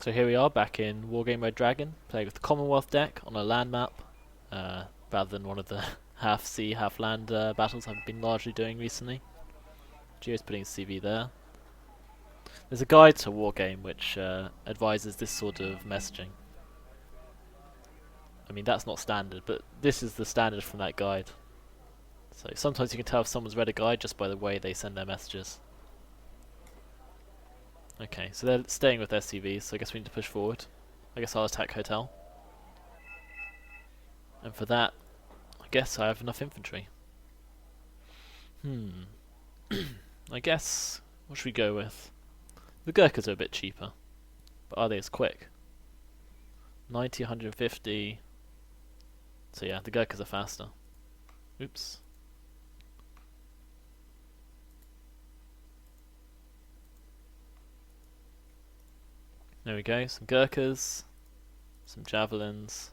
So here we are back in Wargame Red Dragon, playing with the Commonwealth deck on a land map, rather than one of the half sea, half land battles I've been largely doing recently. Gio's putting his CV there. There's a guide to Wargame which advises this sort of messaging. I mean, that's not standard, but this is the standard from that guide. So sometimes you can tell if someone's read a guide just by the way they send their messages. Okay, so they're staying with their CVs, so I guess we need to push forward. I guess I'll attack hotel. And for that, I guess I have enough infantry. I guess, what should we go with? The Gurkhas are a bit cheaper, but are they as quick? 90, 150. So yeah, the Gurkhas are faster. Oops. There we go, some Gurkhas, some Javelins,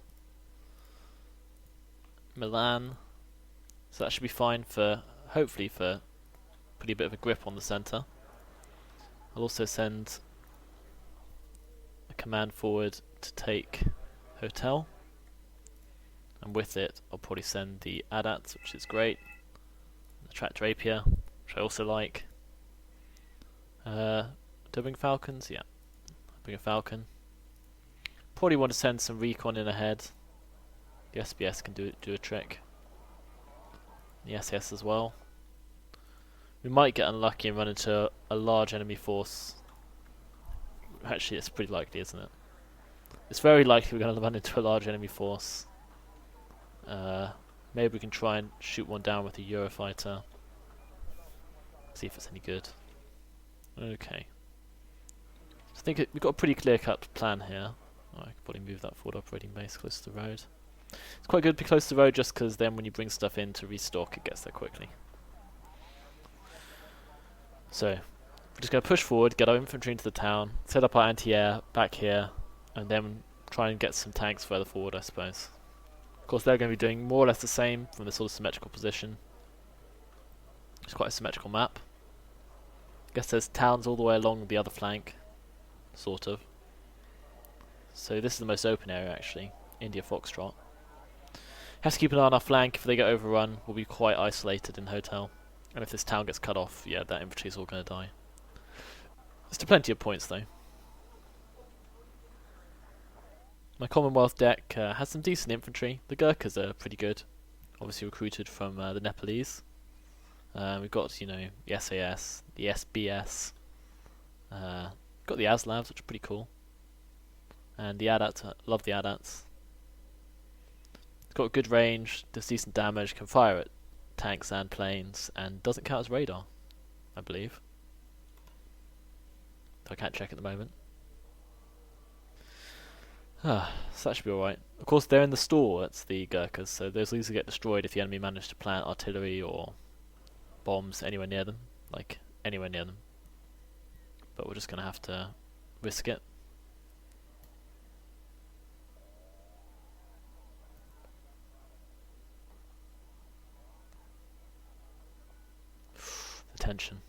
Milan. So that should be fine for, hopefully for putting a bit of a grip on the centre. I'll also send a command forward to take hotel. And with it, I'll probably send the ADATs, which is great. The Tracked Rapier, which I also like. Do I bring Falcons? Yeah. Bring a Falcon. Probably want to send some recon in ahead. The SBS can do a trick. The SS as well. We might get unlucky and run into a large enemy force. Actually, it's pretty likely, isn't it? It's very likely we're going to run into a large enemy force. Maybe we can try and shoot one down with a Eurofighter. See if it's any good. Okay. I think we've got a pretty clear-cut plan here. Oh, I could probably move that forward operating base close to the road. It's quite good to be close to the road just because then when you bring stuff in to restock, it gets there quickly. So, we're just going to push forward, get our infantry into the town, set up our anti-air back here, and then try and get some tanks further forward, I suppose. Of course, they're going to be doing more or less the same from this sort of symmetrical position. It's quite a symmetrical map. I guess there's towns all the way along the other flank. Sort of. So this is the most open area actually, India Foxtrot. Has to keep an eye on our flank. If they get overrun, we'll be quite isolated in hotel. And if this town gets cut off, yeah, that infantry is all going to die. There's still plenty of points though. My Commonwealth deck has some decent infantry. The Gurkhas are pretty good. Obviously recruited from the Nepalese. We've got, you know, the SAS, the SBS. Got the Aslavs, which are pretty cool. And the ADATs, love the ADATs. It's got good range, does decent damage, can fire at tanks and planes, and doesn't count as radar, I believe. I can't check at the moment. So that should be alright. Of course, they're in the stalwarts, the Gurkhas, so those will easily get destroyed if the enemy managed to plant artillery or bombs anywhere near them. Like, anywhere near them. But we're just going to have to risk it. The tension.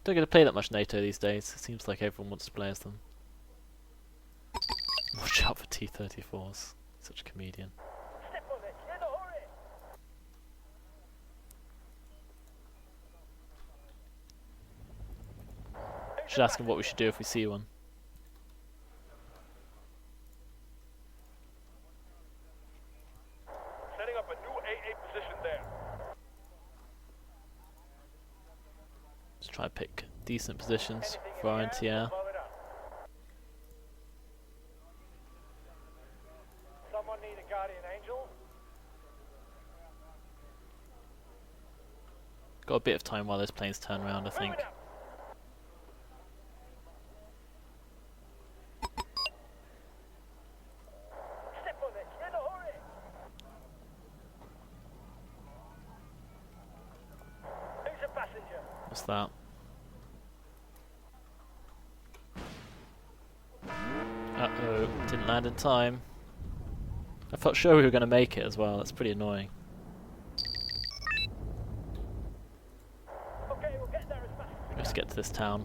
Don't get to play that much NATO these days. It seems like everyone wants to play as them. Watch out for T-34s. Such a comedian. Should ask him what we should do if we see one. Setting up a new AA position there. Let's try to pick decent positions for our anti-air. Someone need a guardian angel? Got a bit of time while those planes turn around, I think. What's that? Uh-oh, didn't land in time. I felt sure we were going to make it as well, that's pretty annoying. Okay, we'll get there as fast as we Let's get to this town.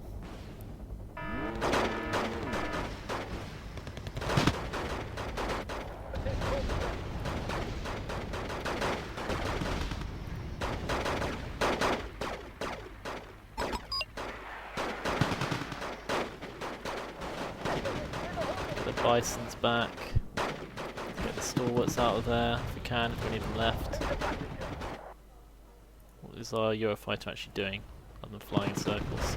Bison's back. Get the stalwarts out of there if we can, if we need them left. What is our Eurofighter actually doing, other than flying in circles?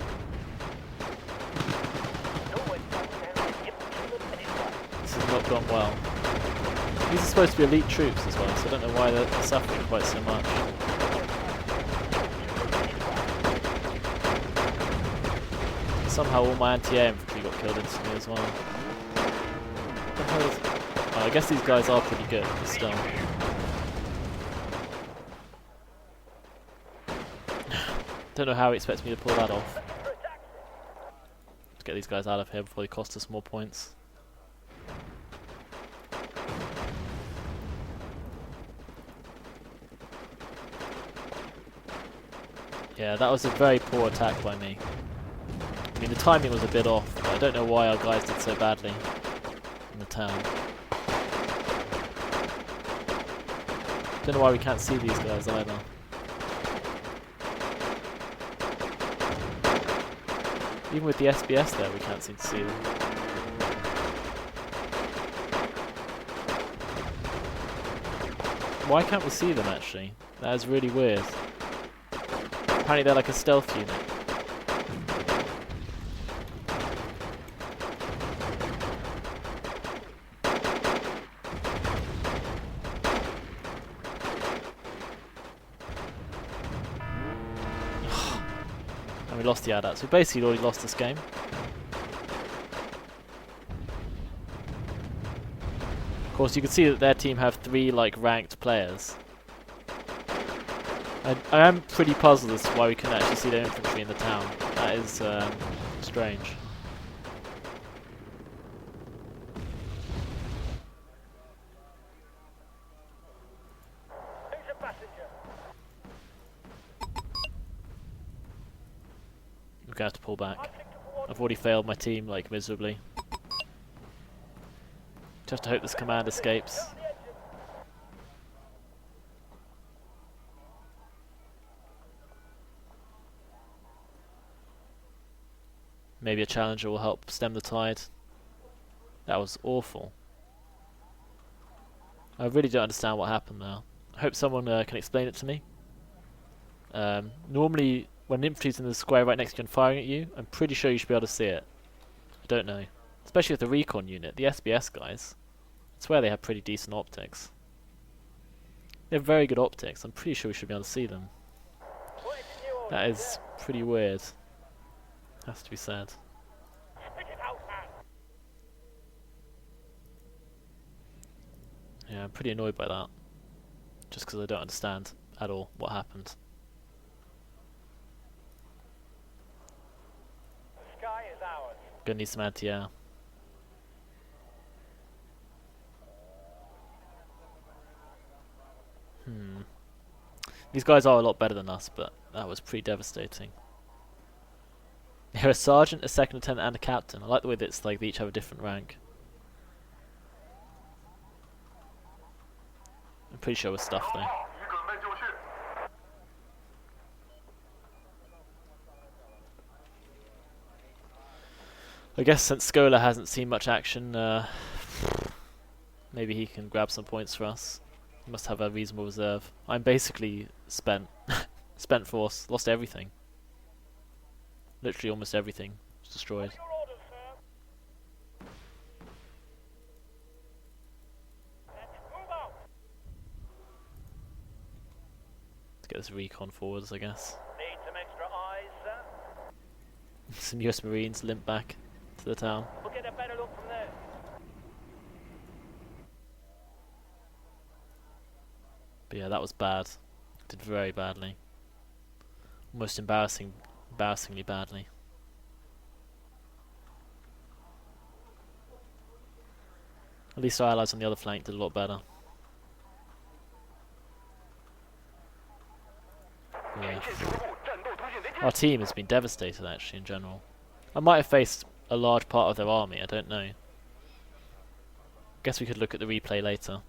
This has not gone well. These are supposed to be elite troops as well, so I don't know why they're suffering quite so much. Somehow all my anti-air infantry got killed instantly as well. What the hell is it? Oh, I guess these guys are pretty good, but still. Don't know how he expects me to pull that off. Let's get these guys out of here before they cost us more points. Yeah, that was a very poor attack by me. I mean, the timing was a bit off, but I don't know why our guys did so badly in the town. Don't know why we can't see these guys either. Even with the SBS there, we can't seem to see them. Why can't we see them actually? That is really weird. Apparently they're like a stealth unit. And we lost the ADATs. We basically already lost this game. Of course, you can see that their team have 3 like ranked players. I am pretty puzzled as to why we couldn't actually see their infantry in the town. That is strange. Who's a passenger? We're gonna have to pull back. I've already failed my team like miserably. Just to hope this command escapes. Maybe a challenger will help stem the tide. That was awful. I really don't understand what happened there. I hope someone can explain it to me. Normally, when infantry's in the square right next to you and firing at you, I'm pretty sure you should be able to see it. I don't know. Especially with the recon unit, the SBS guys. I swear they have pretty decent optics. They have very good optics. I'm pretty sure we should be able to see them. That is pretty weird. Has to be said. Yeah, I'm pretty annoyed by that. Just because I don't understand at all what happened. The sky is ours. Gonna need some anti-air. These guys are a lot better than us, but that was pretty devastating. They're a sergeant, a second lieutenant, and a captain. I like the way that it's like they each have a different rank. I'm pretty sure we're stuffed though. I guess since Scholar hasn't seen much action, maybe he can grab some points for us. He must have a reasonable reserve. I'm basically spent. Spent force. Lost everything. Literally almost everything was destroyed. Your orders, sir. Let's move out. Let's get this recon forwards, I guess. Need some extra eyes, sir. Some US Marines limp back to the town. We'll get a better look from there. But yeah, that was bad. Did very badly. Almost embarrassingly badly. At least our allies on the other flank did a lot better. Yeah. Our team has been devastated actually in general. I might have faced a large part of their army, I don't know. Guess we could look at the replay later.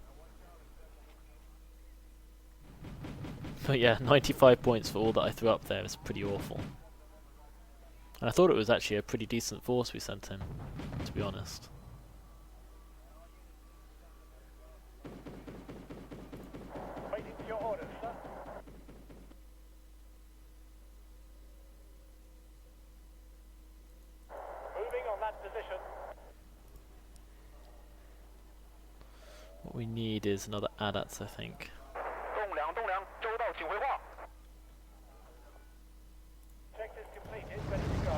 But yeah, 95 points for all that I threw up there is pretty awful. And I thought it was actually a pretty decent force we sent in, to be honest. we need is another ADATS, I think. 栋梁，周到，请回话。Check is completed, ready to go.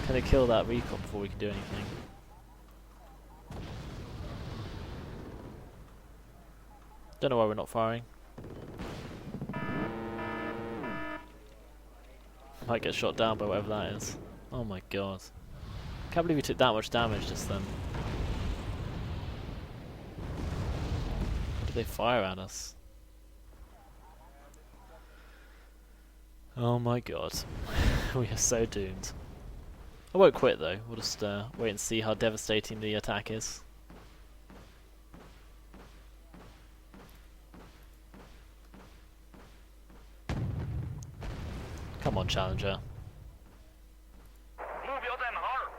Can they kill that recon before we can do anything? Don't know why we're not firing. Might get shot down by whatever that is. Oh my god. Can't believe we took that much damage just then. What did they fire at us? Oh my god. We are so doomed. I won't quit though, we'll just wait and see how devastating the attack is. Come on, Challenger. 目标在哪儿？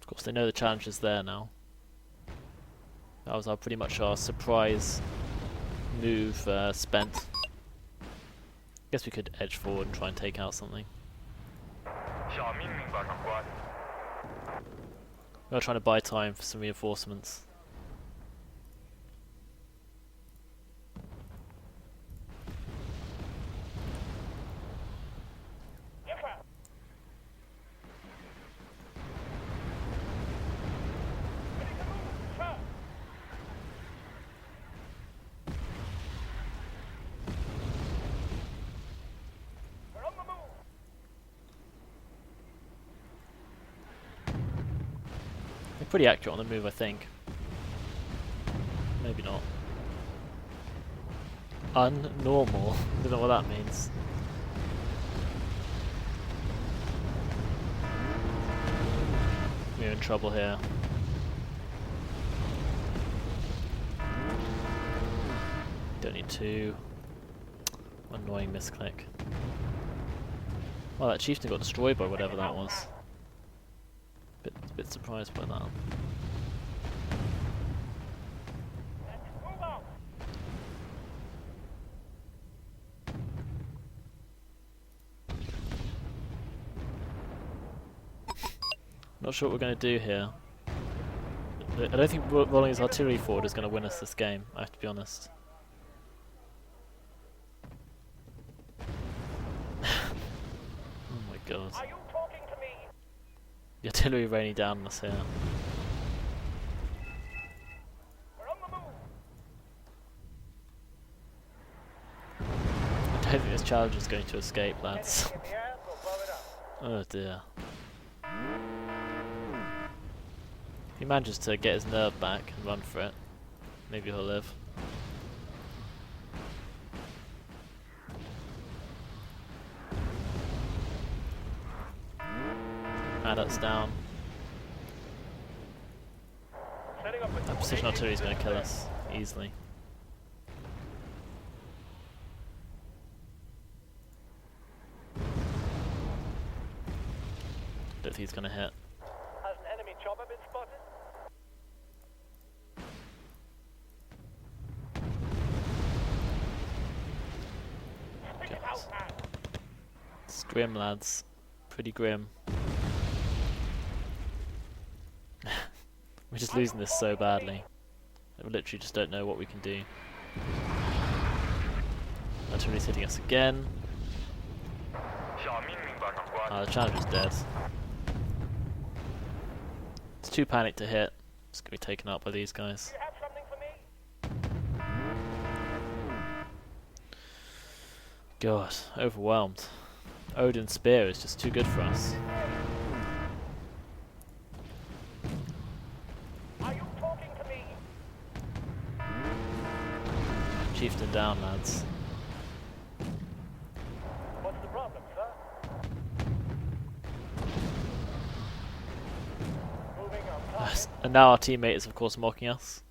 Of course, they know the Challenger's there now. That was pretty much our surprise move spent. Guess we could edge forward and try and take out something. 下命令吧，长官。 We are trying to buy time for some reinforcements. Pretty accurate on the move, I think. Maybe not. Unnormal. Don't know what that means. We're in trouble here. Don't need to. Annoying misclick. Well, that chieftain got destroyed by whatever that was. Bit surprised by that. Not sure what we're going to do here. I don't think rolling his artillery forward is going to win us this game, I have to be honest. Oh my god. Are you talking to me? The artillery raining down on us here. We're on the move. I don't think this challenge is going to escape, lads. Anything in the air, we'll blow it up. Oh dear. If he manages to get his nerve back and run for it, maybe he'll live. That's down. That precision artillery is going to kill us easily. Don't think he's going to hit. Has an enemy chopper been spotted? God. It's grim, lads. Pretty grim. We're just losing this so badly. We literally just don't know what we can do. Artillery's hitting us again. The Challenger's dead. It's too panicked to hit. It's going to be taken out by these guys. You have something for me? God, overwhelmed. Odin's spear is just too good for us. Are you talking to me? Chieftain down, lads. What's the problem, sir? Moving on target. And now our teammate is of course mocking us.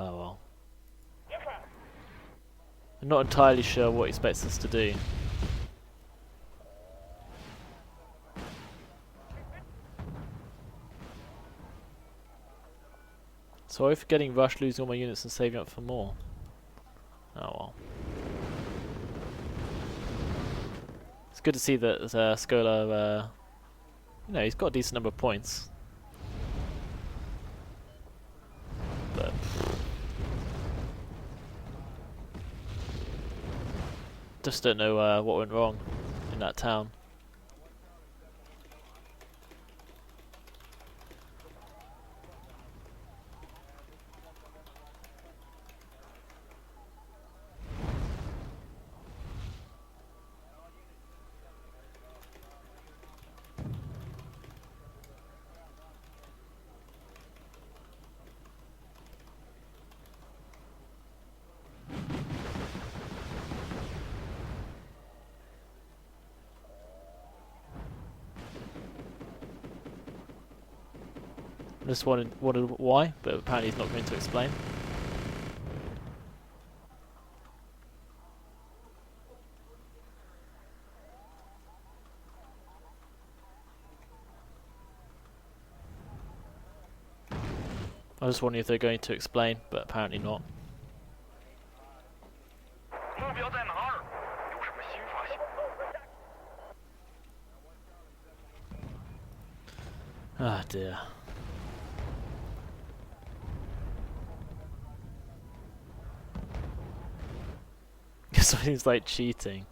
Oh well. I'm not entirely sure what he expects us to do. Sorry for getting rushed, losing all my units and saving up for more. Oh well. It's good to see that Scola, you know, he's got a decent number of points. But just don't know what went wrong in that town. Just wondered why, but apparently he's not going to explain. I was just wondering if they're going to explain, but apparently not. Ah dear. Something's like cheating.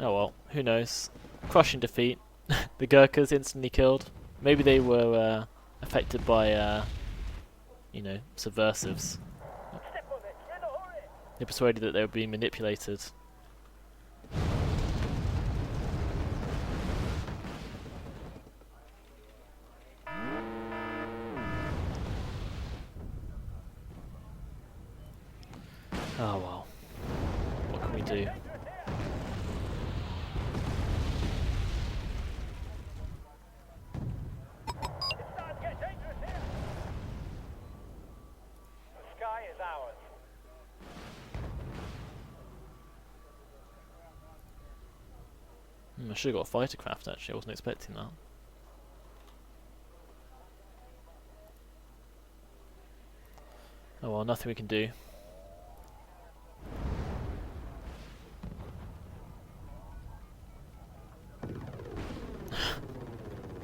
Oh well, who knows? Crushing defeat. The Gurkhas instantly killed. Maybe they were affected by, you know, subversives. They persuaded that they were being manipulated. Oh well. What can we do? I should have got a fighter craft actually, I wasn't expecting that. Oh well, nothing we can do. We're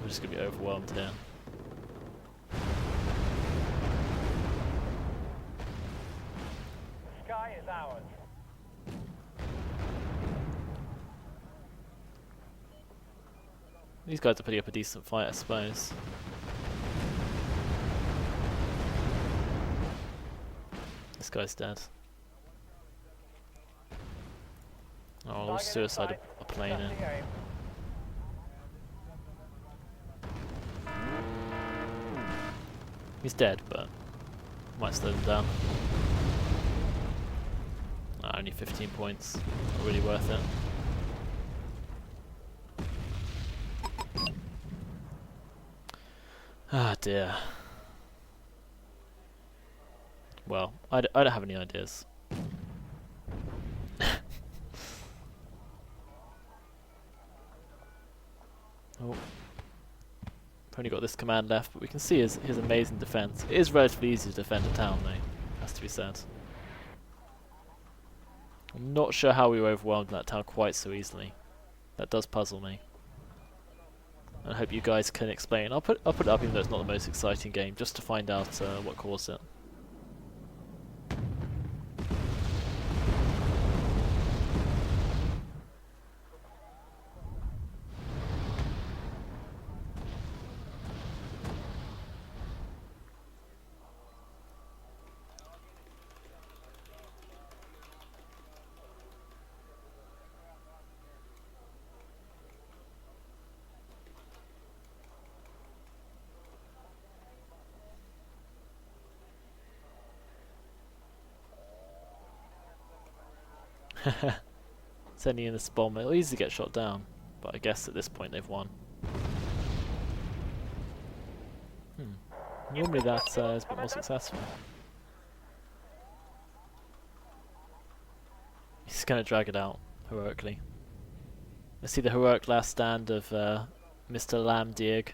just gonna be overwhelmed here. The sky is ours. These guys are putting up a decent fight, I suppose. This guy's dead. Oh, I'll suicide a plane in. He's dead, but might slow them down. Only 15 points. Not really worth it. Ah dear. Well, I don't have any ideas. Oh. Only got this command left, but we can see his amazing defense. It is relatively easy to defend a town though, has to be said. I'm not sure how we were overwhelmed in that town quite so easily. That does puzzle me. I hope you guys can explain. I'll put it up even though it's not the most exciting game, just to find out what caused it. Sending in this bomb, it'll easily get shot down. but I guess at this point they've won. Normally that is a bit more successful. He's going to drag it out heroically. Let's see the heroic last stand of Mr. Lamdieg.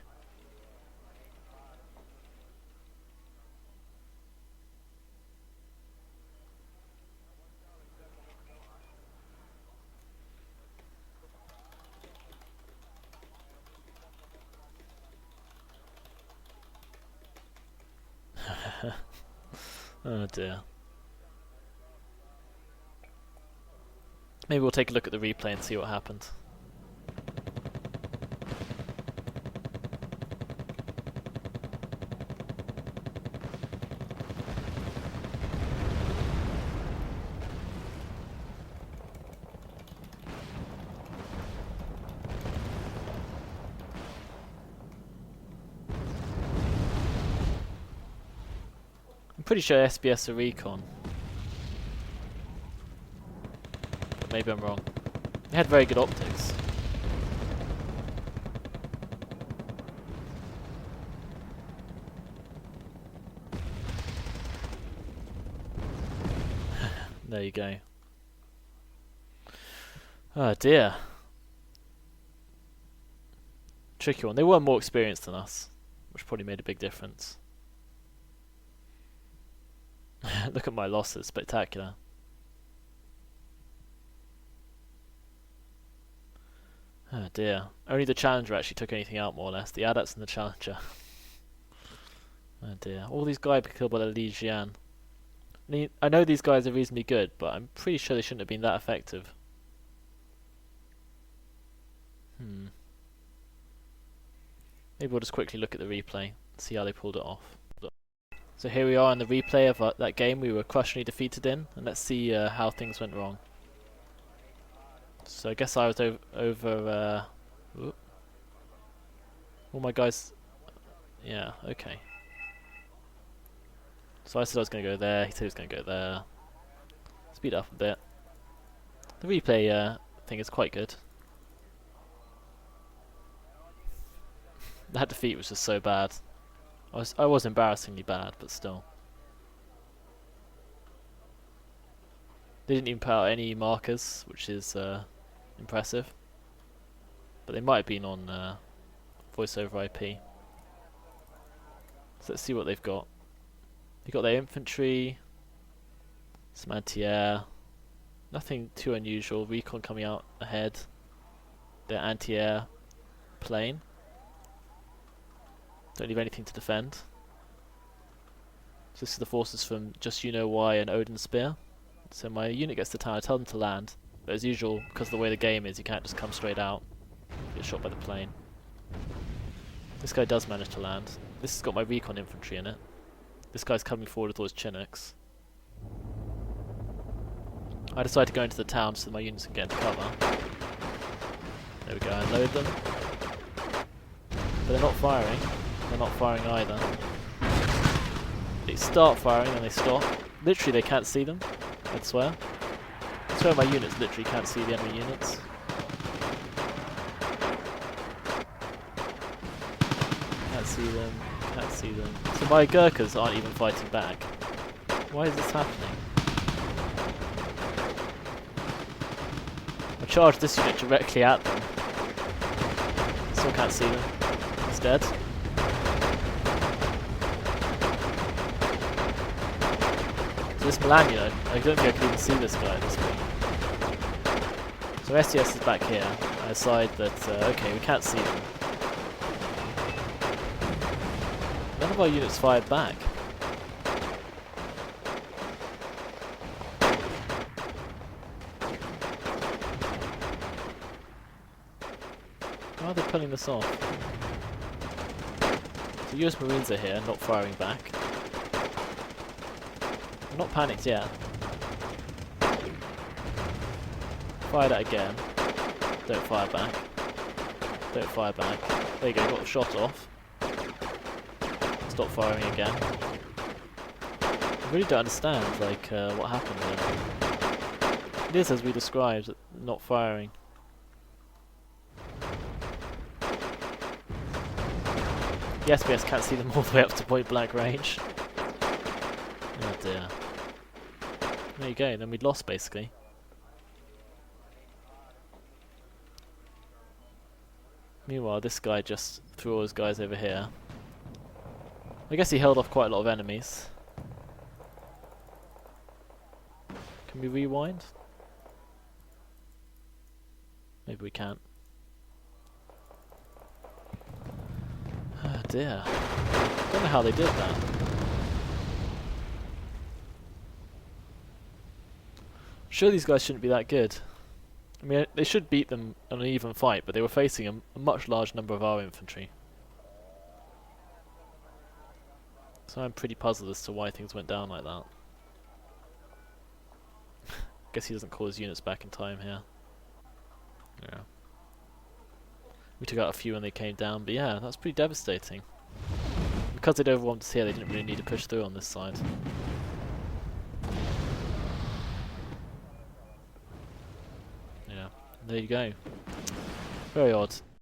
Oh dear. Maybe we'll take a look at the replay and see what happened. I'm pretty sure SBS are recon. But maybe I'm wrong. They had very good optics. There you go. Oh dear. Tricky one. They were more experienced than us, which probably made a big difference. Look at my losses, spectacular. Oh dear. Only the Challenger actually took anything out, more or less. The Adepts and the Challenger. Oh dear. All these guys were killed by the Legion. I know these guys are reasonably good, but I'm pretty sure they shouldn't have been that effective. Maybe we'll just quickly look at the replay and see how they pulled it off. So here we are in the replay of that game we were crushingly defeated in, and let's see how things went wrong. So I guess I was over all my guys. Yeah, okay. So I said I was going to go there, he said he was going to go there. Speed up a bit. The replay thing is quite good. That defeat was just so bad. I was embarrassingly bad, but still. They didn't even put out any markers, which is impressive. But they might have been on voice over IP. So let's see what they've got. They've got their infantry, some anti-air, nothing too unusual. Recon coming out ahead. Their anti-air plane. Don't leave anything to defend. So this is the forces from Just You Know Why and Odin Spear. So my unit gets to town, I tell them to land. But as usual, because of the way the game is, you can't just come straight out. Get shot by the plane. This guy does manage to land. This has got my recon infantry in it. This guy's coming forward with all his Chinooks. I decide to go into the town so that my units can get into cover. There we go, I unload them. But they're not firing. They're not firing either. They start firing and they stop. Literally they can't see them, I'd swear. I swear my units literally can't see the enemy units. Can't see them, can't see them. So my Gurkhas aren't even fighting back. Why is this happening? I charged this unit directly at them. Still can't see them. It's dead. This Milan unit, I don't think I can even see this guy at this point. So STS is back here. I decide that, okay, we can't see them. None of our units fired back. Why are they pulling this off? The US Marines are here, not firing back. I'm not panicked yet. Fire that again. Don't fire back. Don't fire back. There you go, got the shot off. Stop firing again. I really don't understand, like, what happened there. It is as we described, not firing. The SBS can't see them all the way up to point blank range. Oh dear. There you go, then we'd lost basically. Meanwhile, this guy just threw all his guys over here. I guess he held off quite a lot of enemies. Can we rewind? Maybe we can't. Oh dear. Don't know how they did that. Sure, these guys shouldn't be that good. I mean, they should beat them on an even fight, but they were facing a much large number of our infantry. So I'm pretty puzzled as to why things went down like that. Guess he doesn't call his units back in time here. Yeah. We took out a few when they came down, but yeah, that's pretty devastating. Because they'd overwhelmed us here, they didn't really need to push through on this side. Yeah, there you go. Very odd.